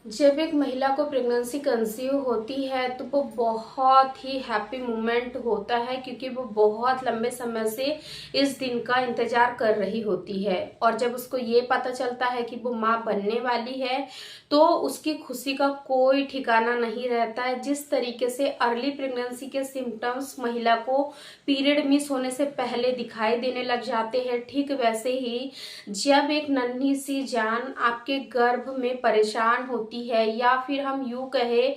जब एक महिला को प्रेगनेंसी कंसीव होती है तो वो बहुत ही हैप्पी मोमेंट होता है, क्योंकि वो बहुत लंबे समय से इस दिन का इंतजार कर रही होती है। और जब उसको ये पता चलता है कि वो माँ बनने वाली है तो उसकी खुशी का कोई ठिकाना नहीं रहता है। जिस तरीके से अर्ली प्रेगनेंसी के सिम्टम्स महिला को पीरियड मिस होने से पहले दिखाई देने लग जाते हैं, ठीक वैसे ही जब एक नन्ही सी जान आपके गर्भ में परेशान होती है, या फिर हम यूं कहे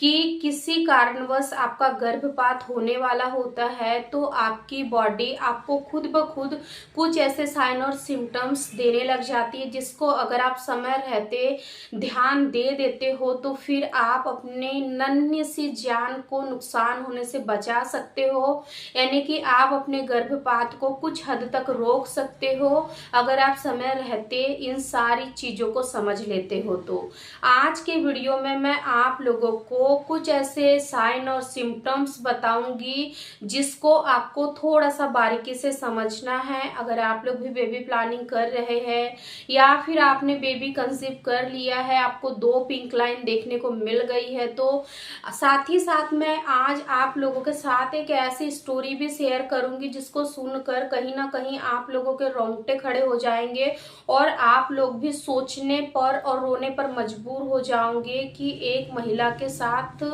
कि किसी कारणवश आपका गर्भपात होने वाला होता है, तो आपकी बॉडी आपको खुद ब खुद कुछ ऐसे साइन और सिम्टम्स देने लग जाती है, जिसको अगर आप समय रहते ध्यान दे देते हो तो फिर आप अपने नन्ही सी जान को नुकसान होने से बचा सकते हो। यानी कि आप अपने गर्भपात को कुछ हद तक रोक सकते हो अगर आप समय रहते इन सारी चीजों को समझ लेते हो। तो आज के वीडियो में मैं आप लोगों को कुछ ऐसे साइन और सिम्टम्स बताऊंगी जिसको आपको थोड़ा सा बारीकी से समझना है। अगर आप लोग भी बेबी प्लानिंग कर रहे हैं या फिर आपने बेबी कंसीव कर लिया है, आपको 2 पिंक लाइन देखने को मिल गई है, तो साथ ही साथ मैं आज आप लोगों के साथ एक ऐसी स्टोरी भी शेयर करूंगी जिसको सुनकर कहीं ना कहीं आप लोगों के रोंगटे खड़े हो जाएंगे और आप लोग भी सोचने पर और रोने पर मजबूर हो जाओगे कि एक महिला के साथ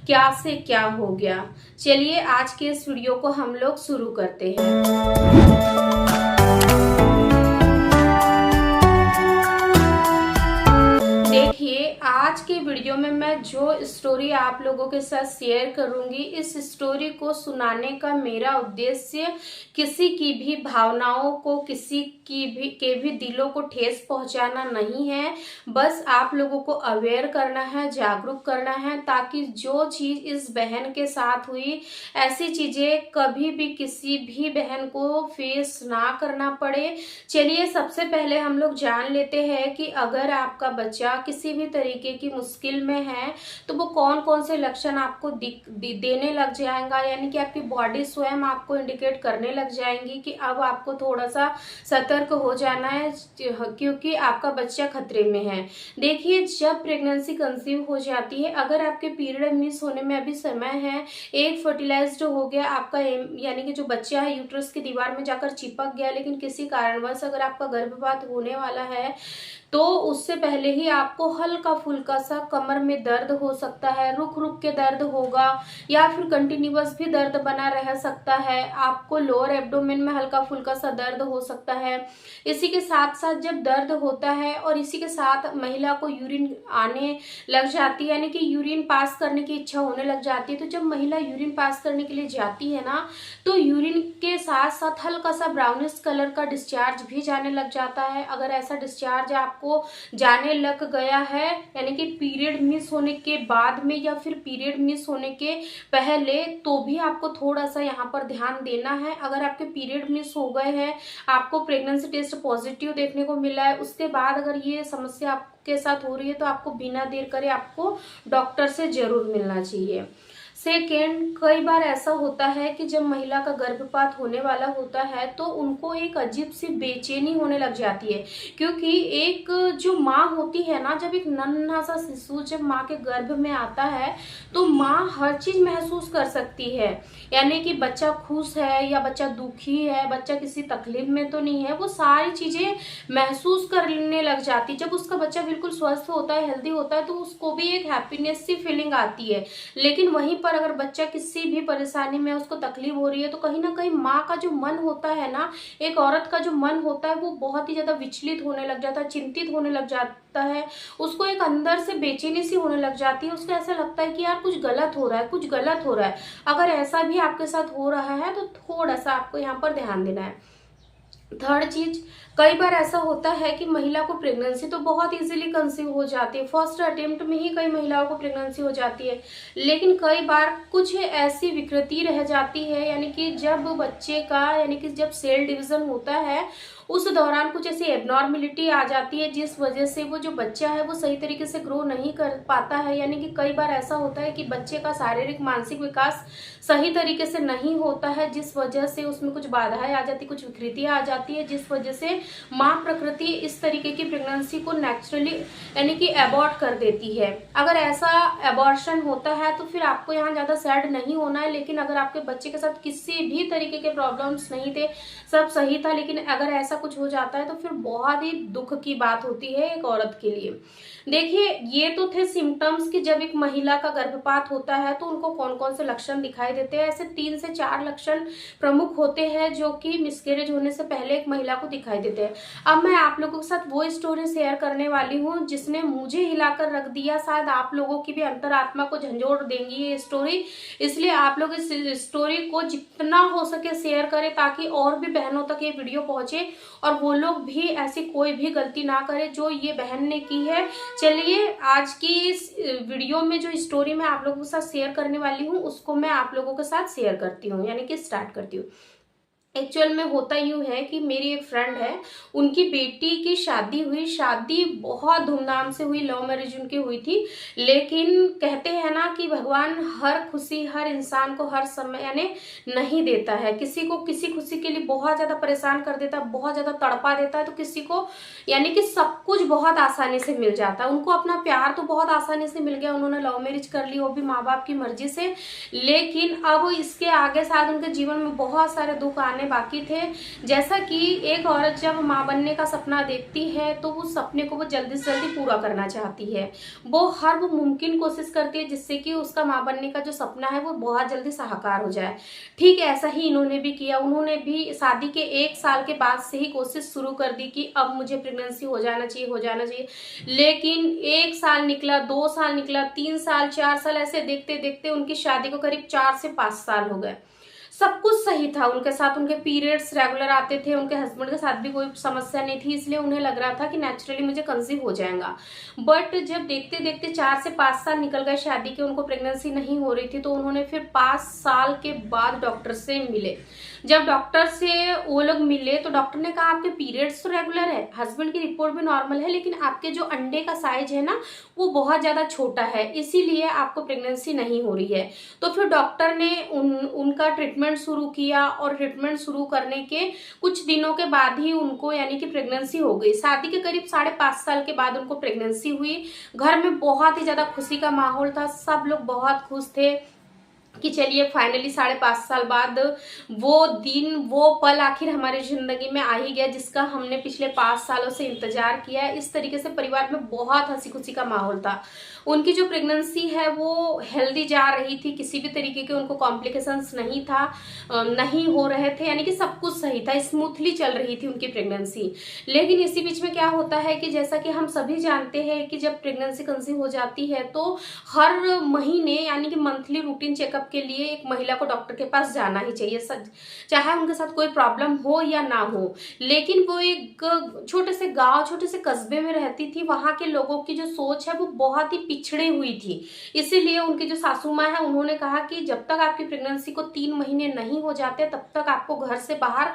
क्या से क्या हो गया। चलिए आज के इस वीडियो को हम लोग शुरू करते हैं। देखिए, आज के वीडियो में मैं जो स्टोरी आप लोगों के साथ शेयर करूंगी, इस स्टोरी को सुनाने का मेरा उद्देश्य किसी की भी भावनाओं को, किसी की भी दिलों को ठेस पहुंचाना नहीं है। बस आप लोगों को अवेयर करना है, जागरूक करना है, ताकि जो चीज इस बहन के साथ हुई, ऐसी चीजें कभी भी किसी भी बहन को फेस ना करना पड़े। चलिए सबसे पहले हम लोग जान लेते हैं कि अगर आपका बच्चा किसी भी तरीके की मुश्किल में है तो वो कौन कौन से लक्षण आपको देने लग जाएगा, यानी कि आपकी बॉडी स्वयं आपको इंडिकेट करने लग जाएंगी कि अब आपको थोड़ा सा सतर्क हो जाना है, क्योंकि आपका बच्चा खतरे में है। देखिए, जब प्रेगनेंसी कंसीव हो जाती है, अगर आपके पीरियड मिस होने में अभी समय है, एक फर्टिलाइज्ड हो गया आपका, यानी कि जो बच्चा है यूट्रस की दीवार में जाकर चिपक गया, लेकिन किसी कारणवश अगर आपका गर्भपात होने वाला है तो उससे पहले ही आपको हल्का फुल्का सा कमर में दर्द हो सकता है, रुक रुक के दर्द होगा, या फिर कंटिन्यूअस भी दर्द बना रह सकता है। आपको लोअर एब्डोमेन में हल्का फुल्का सा दर्द हो सकता है। इसी के साथ साथ जब दर्द होता है और इसी के साथ महिला को यूरिन आने लग जाती है, यानी कि यूरिन पास करने की इच्छा होने लग जाती है, तो जब महिला यूरिन पास करने के लिए जाती है ना, तो यूरिन के साथ साथ हल्का सा ब्राउनिश कलर का डिस्चार्ज भी जाने लग जाता है। अगर ऐसा डिस्चार्ज आपको जाने लग गया है, यानी कि पीरियड मिस होने के बाद में या फिर पीरियड मिस होने के पहले, तो भी आपको थोड़ा सा यहाँ पर ध्यान देना है। अगर आपके पीरियड मिस हो गए हैं, आपको प्रेगनेंसी टेस्ट पॉजिटिव देखने को मिला है, उसके बाद अगर ये समस्या आपके साथ हो रही है तो आपको बिना देर करे आपको डॉक्टर से जरूर मिलना चाहिए। सेकेंड, कई बार ऐसा होता है कि जब महिला का गर्भपात होने वाला होता है तो उनको एक अजीब सी बेचैनी होने लग जाती है, क्योंकि एक जो माँ होती है ना, जब एक नन्हा सा शिशु जब माँ के गर्भ में आता है तो माँ हर चीज महसूस कर सकती है। यानी कि बच्चा खुश है या बच्चा दुखी है, बच्चा किसी तकलीफ में तो नहीं है, वो सारी चीजें महसूस करने लग जाती है। जब उसका बच्चा बिल्कुल स्वस्थ होता है, हेल्दी होता है, तो उसको भी एक हैप्पीनेस सी फीलिंग आती है। लेकिन वहीं पर अगर बच्चा किसी भी परेशानी में, उसको तकलीफ हो रही है, तो कहीं ना कहीं माँ का जो मन होता है ना, एक औरत का जो मन होता है, वो बहुत ही ज्यादा विचलित होने लग जाता है, चिंतित होने लग जाता है। उसको एक अंदर से बेचैनी सी होने लग जाती है, उसको ऐसा लगता है कि यार कुछ गलत हो रहा है, कुछ गलत हो रहा है। अगर ऐसा भी आपके साथ हो रहा है तो थोड़ा सा आपको यहाँ पर ध्यान देना है। थर्ड चीज, कई बार ऐसा होता है कि महिला को प्रेगनेंसी तो बहुत इजीली कंसीव हो जाती है, फर्स्ट अटेम्प्ट में ही कई महिलाओं को प्रेगनेंसी हो जाती है, लेकिन कई बार कुछ ऐसी विकृति रह जाती है, यानी कि जब बच्चे का, यानी कि जब सेल डिवीजन होता है उस दौरान कुछ ऐसी एबनॉर्मेलिटी आ जाती है जिस वजह से वो जो बच्चा है वो सही तरीके से ग्रो नहीं कर पाता है। यानी कि कई बार ऐसा होता है कि बच्चे का शारीरिक मानसिक विकास सही तरीके से नहीं होता है, जिस वजह से उसमें कुछ बाधाएं आ जाती, कुछ विकृतियां आ जाती है, जिस वजह से माँ प्रकृति इस तरीके की प्रेगनेंसी को नेचुरली यानी कि अबॉर्ट कर देती है। अगर ऐसा अबॉर्शन होता है तो फिर आपको यहाँ ज्यादा सैड नहीं होना है। लेकिन अगर आपके बच्चे के साथ किसी भी तरीके के प्रॉब्लम्स नहीं थे, सब सही था, लेकिन अगर ऐसा कुछ हो जाता है तो फिर बहुत ही दुख की बात होती है एक औरत के लिए। देखिए, ये तो थे सिम्टम्स कि जब एक महिला का गर्भपात होता है तो उनको कौन कौन से लक्षण दिखाई देते हैं। ऐसे 3 से 4 लक्षण प्रमुख होते हैं जो कि मिसकैरेज होने से पहले एक महिला को दिखाई देते हैं। अब मैं आप लोगों के साथ वो स्टोरी शेयर करने वाली हूँ जिसने मुझे हिलाकर रख दिया। शायद आप लोगों की भी अंतरात्मा को झंझोड़ देंगी ये स्टोरी, इसलिए आप लोग इस स्टोरी को जितना हो सके शेयर करें ताकि और भी बहनों तक ये वीडियो पहुंचे और वो लोग भी ऐसी कोई भी गलती ना करे जो ये बहन ने की है। चलिए, आज की इस वीडियो में जो स्टोरी मैं आप लोगों के साथ शेयर करने वाली हूँ उसको मैं आप लोगों के साथ शेयर करती हूँ, यानी कि स्टार्ट करती हूँ। एक्चुअल में होता यूं है कि मेरी एक फ्रेंड है, उनकी बेटी की शादी हुई। शादी बहुत धूमधाम से हुई, लव मैरिज उनकी हुई थी। लेकिन कहते हैं ना कि भगवान हर खुशी हर इंसान को हर समय यानी नहीं देता है। किसी को किसी खुशी के लिए बहुत ज्यादा परेशान कर देता है, बहुत ज्यादा तड़पा देता है, तो किसी को यानी कि सब कुछ बहुत आसानी से मिल जाता है। उनको अपना प्यार तो बहुत आसानी से मिल गया, उन्होंने लव मैरिज कर ली, वो भी माँ बाप की मर्जी से। लेकिन अब इसके आगे शायद उनके जीवन में बहुत सारे दुख आने बाकी थे। जैसा कि एक औरत जब मां बनने का सपना देखती है तो उस सपने को वो जल्दी से जल्दी पूरा करना चाहती है। वो हर वो मुमकिन कोशिश करती है जिससे कि उसका मां बनने का जो सपना है वो बहुत जल्दी साकार हो जाए। ठीक ऐसा ही इन्होंने भी किया। उन्होंने भी शादी के 1 साल के बाद से ही कोशिश शुरू कर दी कि अब मुझे प्रेगनेंसी हो जाना चाहिए, हो जाना चाहिए। लेकिन 1 साल निकला, 2 साल निकला, 3 साल, 4 साल, ऐसे देखते देखते उनकी शादी को करीब 4 से 5 साल हो गए। सब कुछ सही था उनके साथ, उनके पीरियड्स रेगुलर आते थे, उनके हस्बैंड के साथ भी कोई समस्या नहीं थी, इसलिए उन्हें लग रहा था कि नेचुरली मुझे कंसीव हो जाएगा। बट जब देखते देखते 4 से 5 साल निकल गए शादी के, उनको प्रेगनेंसी नहीं हो रही थी, तो उन्होंने फिर 5 साल के बाद डॉक्टर से मिले। जब डॉक्टर से वो लोग मिले तो डॉक्टर ने कहा आपके पीरियड्स तो रेगुलर है, हस्बैंड की रिपोर्ट भी नॉर्मल है, लेकिन आपके जो अंडे का साइज है ना वो बहुत ज्यादा छोटा है, इसीलिए आपको प्रेगनेंसी नहीं हो रही है। तो फिर डॉक्टर ने उनका ट्रीटमेंट शुरू किया और ट्रीटमेंट शुरू करने के कुछ दिनों के बाद ही उनको यानी कि प्रेगनेंसी हो गई। शादी के करीब 5.5 साल के बाद उनको प्रेगनेंसी हुई। घर में बहुत ही ज्यादा खुशी का माहौल था, सब लोग बहुत खुश थे कि चलिए फाइनली 5.5 साल बाद वो दिन वो पल आखिर हमारी जिंदगी में आ ही गया जिसका हमने पिछले 5 सालों से इंतजार किया है। इस तरीके से परिवार में बहुत हंसी खुशी का माहौल था। उनकी जो प्रेगनेंसी है वो हेल्दी जा रही थी, किसी भी तरीके के उनको कॉम्प्लिकेशंस नहीं था, नहीं हो रहे थे, यानी कि सब कुछ सही था, स्मूथली चल रही थी उनकी प्रेगनेंसी। लेकिन इसी बीच में क्या होता है कि जैसा कि हम सभी जानते हैं कि जब प्रेगनेंसी कंसीव हो जाती है तो हर महीने यानी कि मंथली रूटीन चेकअप के लिए एक महिला को डॉक्टर के पास जाना ही चाहिए, चाहे उनके साथ कोई प्रॉब्लम हो या ना हो। लेकिन वो एक छोटे से गांव, छोटे से कस्बे में रहती थी, वहां के लोगों की जो सोच है वो बहुत ही पिछड़ी हुई थी। इसीलिए उनकी जो सासू माँ है उन्होंने कहा कि जब तक आपकी प्रेगनेंसी को 3 महीने नहीं हो जाते तब तक आपको घर से बाहर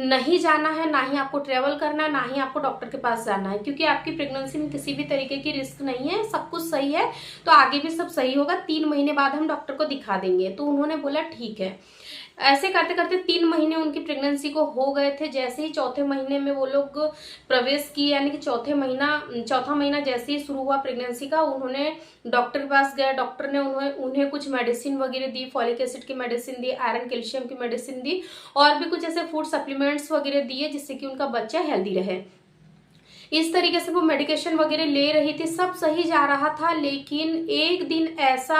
नहीं जाना है, ना ही आपको ट्रेवल करना है, ना ही आपको डॉक्टर के पास जाना है, क्योंकि आपकी प्रेगनेंसी में किसी भी तरीके की रिस्क नहीं है, सब कुछ सही है, तो आगे भी सब सही होगा, 3 महीने बाद हम डॉक्टर को दिखा देंगे। तो उन्होंने बोला ठीक है। ऐसे करते करते 3 महीने उनकी प्रेगनेंसी को हो गए थे। जैसे ही चौथे महीने में वो लोग प्रवेश किए, यानी कि चौथा महीना जैसे ही शुरू हुआ प्रेगनेंसी का, उन्होंने डॉक्टर के पास गए। डॉक्टर ने उन्हें कुछ मेडिसिन वगैरह दी, फॉलिक एसिड की मेडिसिन दी, आयरन कैल्शियम की मेडिसिन दी और भी कुछ ऐसे फूड सप्लीमेंट्स वगैरह दिए जिससे कि उनका बच्चा हेल्दी रहे। इस तरीके से वो मेडिकेशन वगैरह ले रही थी, सब सही जा रहा था। लेकिन एक दिन ऐसा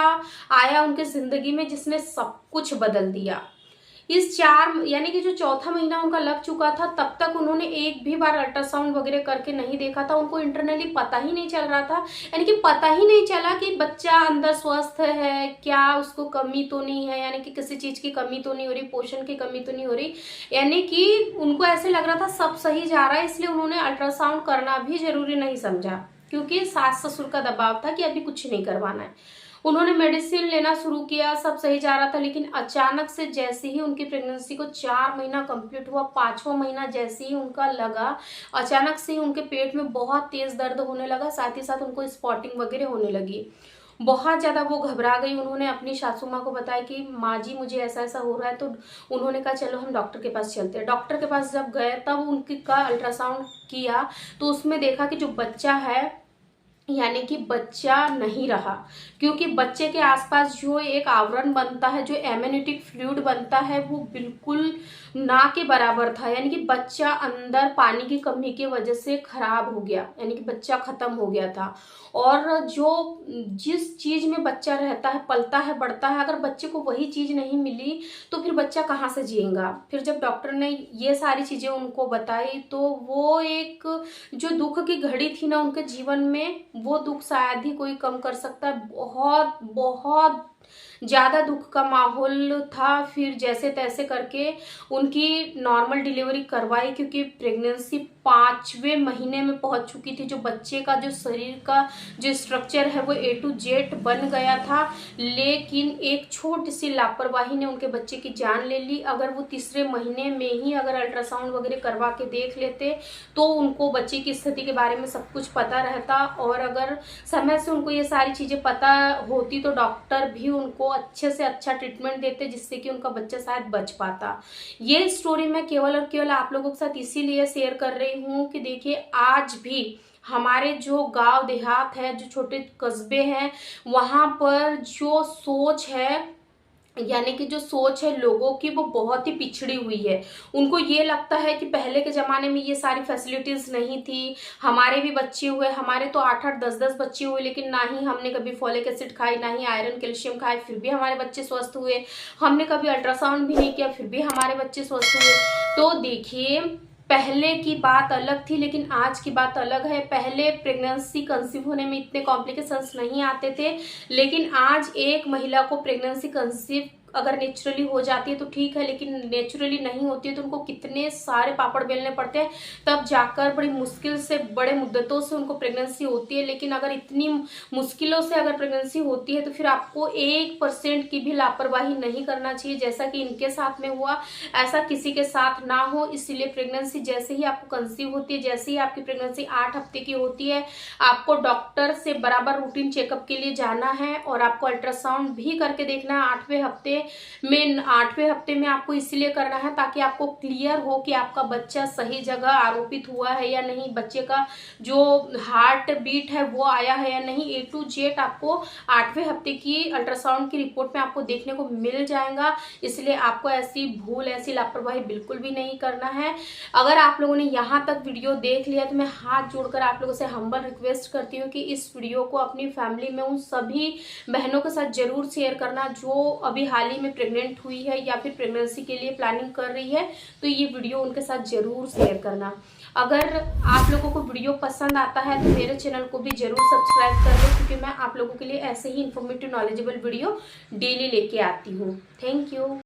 आया उनके जिंदगी में जिसने सब कुछ बदल दिया। इस 4 यानी कि जो चौथा महीना उनका लग चुका था तब तक उन्होंने एक भी बार अल्ट्रासाउंड वगैरह करके नहीं देखा था। उनको इंटरनली पता ही नहीं चल रहा था, यानी कि पता ही नहीं चला कि बच्चा अंदर स्वस्थ है क्या, उसको कमी तो नहीं है, यानी कि किसी चीज की कमी तो नहीं हो रही, पोषण की कमी तो नहीं हो रही, यानी कि उनको ऐसे लग रहा था सब सही जा रहा है। इसलिए उन्होंने अल्ट्रासाउंड करना भी जरूरी नहीं समझा, क्योंकि सास ससुर का दबाव था कि अभी कुछ नहीं करवाना है। उन्होंने मेडिसिन लेना शुरू किया, सब सही जा रहा था, लेकिन अचानक से जैसे ही उनकी प्रेगनेंसी को 4 महीना कंप्लीट हुआ, 5वां महीना जैसे ही उनका लगा, अचानक से ही उनके पेट में बहुत तेज दर्द होने लगा, साथ ही साथ उनको स्पॉटिंग वगैरह होने लगी। बहुत ज़्यादा वो घबरा गई। उन्होंने अपनी सासू माँ को बताया कि माँ जी मुझे ऐसा ऐसा हो रहा है। तो उन्होंने कहा चलो हम डॉक्टर के पास चलते हैं। डॉक्टर के पास जब गए तब उनकी का अल्ट्रासाउंड किया तो उसमें देखा कि जो बच्चा है यानी कि बच्चा नहीं रहा, क्योंकि बच्चे के आसपास जो एक आवरण बनता है, जो एम्नियोटिक फ्लूइड बनता है, वो बिल्कुल ना के बराबर था। यानी कि बच्चा अंदर पानी की कमी की वजह से खराब हो गया, यानी कि बच्चा खत्म हो गया था। और जो जिस चीज में बच्चा रहता है, पलता है, बढ़ता है, अगर बच्चे को वही चीज नहीं मिली तो फिर बच्चा कहाँ से जिएगा। फिर जब डॉक्टर ने ये सारी चीजें उनको बताई तो वो एक जो दुख की घड़ी थी ना उनके जीवन में, वो दुख शायद ही कोई कम कर सकता है। बहुत बहुत ज्यादा दुख का माहौल था। फिर जैसे तैसे करके उनकी नॉर्मल डिलीवरी करवाई, क्योंकि प्रेगनेंसी 5वें महीने में पहुंच चुकी थी। जो बच्चे का जो शरीर का जो स्ट्रक्चर है वो A to Z बन गया था, लेकिन एक छोटी सी लापरवाही ने उनके बच्चे की जान ले ली। अगर वो 3रे महीने में ही अगर अल्ट्रासाउंड वगैरह करवा के देख लेते तो उनको बच्चे की स्थिति के बारे में सब कुछ पता रहता, और अगर समय से उनको ये सारी चीजें पता होती तो डॉक्टर भी उनको अच्छे से अच्छा ट्रीटमेंट देते, जिससे कि उनका बच्चा शायद बच पाता। ये स्टोरी मैं केवल और केवल आप लोगों के साथ इसीलिए शेयर कर रही हूँ कि देखिए आज भी हमारे जो गांव देहात है, जो छोटे कस्बे हैं, वहां पर जो सोच है, यानी कि जो सोच है लोगों की, वो बहुत ही पिछड़ी हुई है। उनको ये लगता है कि पहले के जमाने में ये सारी फैसिलिटीज नहीं थी। हमारे भी बच्चे हुए, हमारे तो 8-8 10-10 बच्चे हुए, लेकिन ना ही हमने कभी फॉलिक एसिड खाई, ना ही आयरन कैल्शियम खाए, फिर भी हमारे बच्चे स्वस्थ हुए। हमने कभी अल्ट्रासाउंड भी नहीं किया, फिर भी हमारे बच्चे स्वस्थ हुए। तो देखिए पहले की बात अलग थी, लेकिन आज की बात अलग है। पहले प्रेगनेंसी कंसीव होने में इतने कॉम्प्लिकेशंस नहीं आते थे, लेकिन आज एक महिला को प्रेगनेंसी कंसीव अगर नेचुरली हो जाती है तो ठीक है, लेकिन नेचुरली नहीं होती है तो उनको कितने सारे पापड़ बेलने पड़ते हैं, तब जाकर बड़ी मुश्किल से, बड़े मुद्दतों से उनको प्रेगनेंसी होती है। लेकिन अगर इतनी मुश्किलों से अगर प्रेगनेंसी होती है तो फिर आपको 1% की भी लापरवाही नहीं करना चाहिए। जैसा कि इनके साथ में हुआ, ऐसा किसी के साथ ना हो। इसीलिए प्रेगनेंसी जैसे ही आपको कंसीव होती है, जैसे ही आपकी प्रेगनेंसी 8 हफ्ते की होती है, आपको डॉक्टर से बराबर रूटीन चेकअप के लिए जाना है, और आपको अल्ट्रासाउंड भी करके देखना है 8वें हफ्ते में। 8वें हफ्ते में आपको इसलिए करना है ताकि आपको क्लियर हो कि आपका बच्चा सही जगह आरोपित हुआ है या नहीं, बच्चे का जो हार्ट बीट है वो आया है या नहीं। A to Z आपको 8वें हफ्ते की अल्ट्रासाउंड की रिपोर्ट में आपको देखने को मिल जाएगा। इसलिए आपको ऐसी भूल, ऐसी लापरवाही बिल्कुल भी नहीं करना है। अगर आप लोगों ने यहाँ तक वीडियो देख लिया तो मैं हाथ जोड़कर आप लोगों से हम्बल रिक्वेस्ट करती हूँ कि इस वीडियो को अपनी फैमिली में उन सभी बहनों के साथ जरूर शेयर करना जो अभी हाल ही में प्रेग्नेंट हुई है या फिर प्रेगनेंसी के लिए प्लानिंग कर रही है। तो ये वीडियो उनके साथ जरूर शेयर करना। अगर आप लोगों को वीडियो पसंद आता है तो मेरे चैनल को भी जरूर सब्सक्राइब कर दो, क्योंकि मैं आप लोगों के लिए ऐसे ही इंफॉर्मेटिव नॉलेजेबल वीडियो डेली लेके आती हूँ। Thank you.